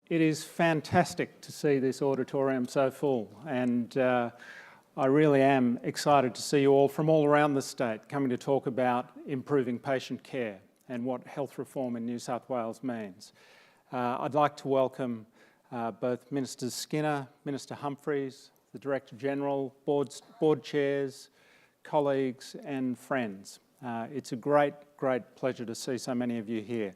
It is fantastic to see this auditorium so full, and I really am excited to see you all from all around the state coming to talk about improving patient care and what health reform in New South Wales means. I'd like to welcome both Minister Skinner, Minister Humphries, the Director General, board chairs, colleagues and friends. It's a great pleasure to see so many of you here.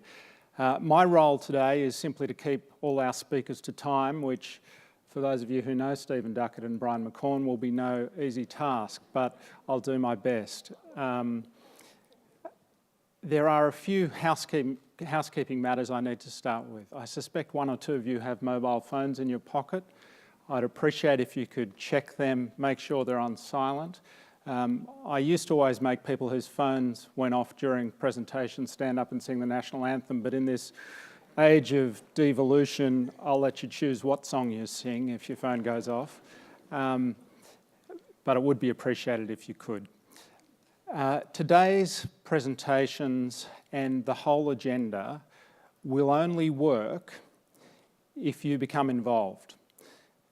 My role today is simply to keep all our speakers to time, which for those of you who know Stephen Duckett and Brian McCorn will be no easy task, but I'll do my best. There are a few housekeeping matters I need to start with. I suspect one or two of you have mobile phones in your pocket. I'd appreciate if you could check them, make sure they're on silent. I used to always make people whose phones went off during presentations stand up and sing the national anthem, but in this age of devolution, I'll let you choose what song you sing if your phone goes off. But it would be appreciated if you could. Today's presentations and the whole agenda will only work if you become involved.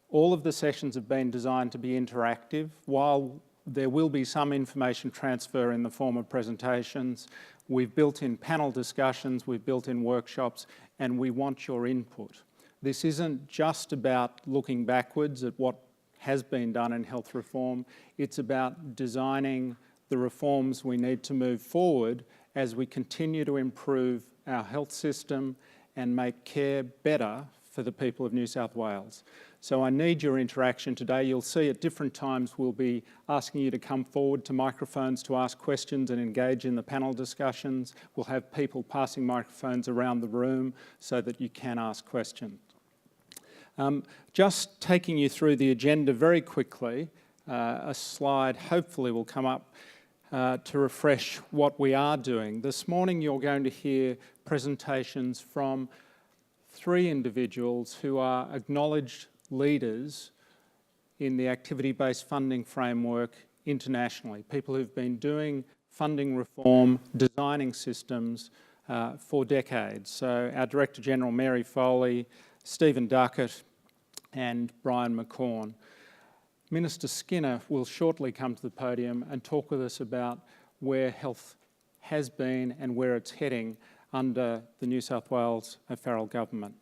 All of the sessions have been designed to be interactive. While there will be some information transfer in the form of presentations, we've built in panel discussions, we've built in workshops, and we want your input. This isn't just about looking backwards at what has been done in health reform, it's about designing the reforms we need to move forward as we continue to improve our health system and make care better for the people of New South Wales. So I need your interaction today. You'll see at different times we'll be asking you to come forward to microphones to ask questions and engage in the panel discussions. We'll have people passing microphones around the room so that you can ask questions. Just taking you through the agenda very quickly, a slide hopefully will come up to refresh what we are doing. This morning you're going to hear presentations from three individuals who are acknowledged leaders in the activity-based funding framework internationally, people who've been doing funding reform, designing systems for decades. So our Director General Mary Foley, Stephen Duckett and Brian McCorn. Minister Skinner will shortly come to the podium and talk with us about where health has been and where it's heading under the New South Wales federal government.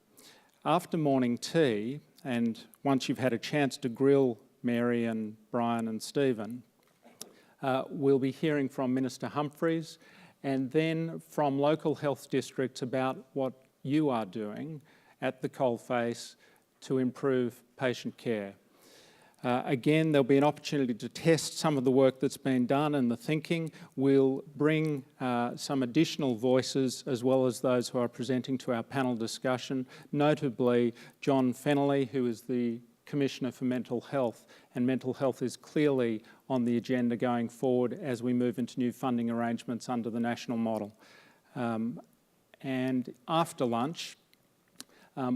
After morning tea, and once you've had a chance to grill Mary and Brian and Stephen, we'll be hearing from Minister Humphries and then from local health districts about what you are doing at the coalface to improve patient care. Again, there'll be an opportunity to test some of the work that's been done and the thinking. We'll bring some additional voices as well as those who are presenting to our panel discussion, notably John Fennelly, who is the Commissioner for Mental Health, and mental health is clearly on the agenda going forward as we move into new funding arrangements under the national model. And after lunch,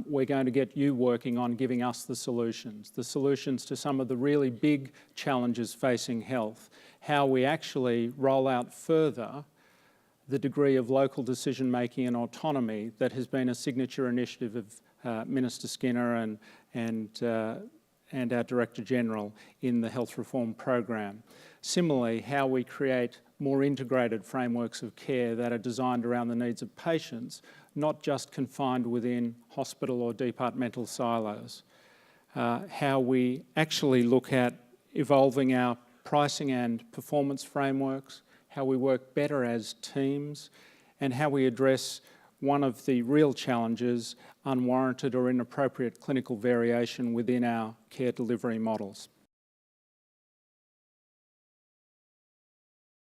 we're going to get you working on giving us the solutions to some of the really big challenges facing health, how we actually roll out further the degree of local decision-making and autonomy that has been a signature initiative of Minister Skinner and our Director General in the health reform program. Similarly, how we create more integrated frameworks of care that are designed around the needs of patients, not just confined within hospital or departmental silos. How we actually look at evolving our pricing and performance frameworks, how we work better as teams, and how we address one of the real challenges, unwarranted or inappropriate clinical variation within our care delivery models.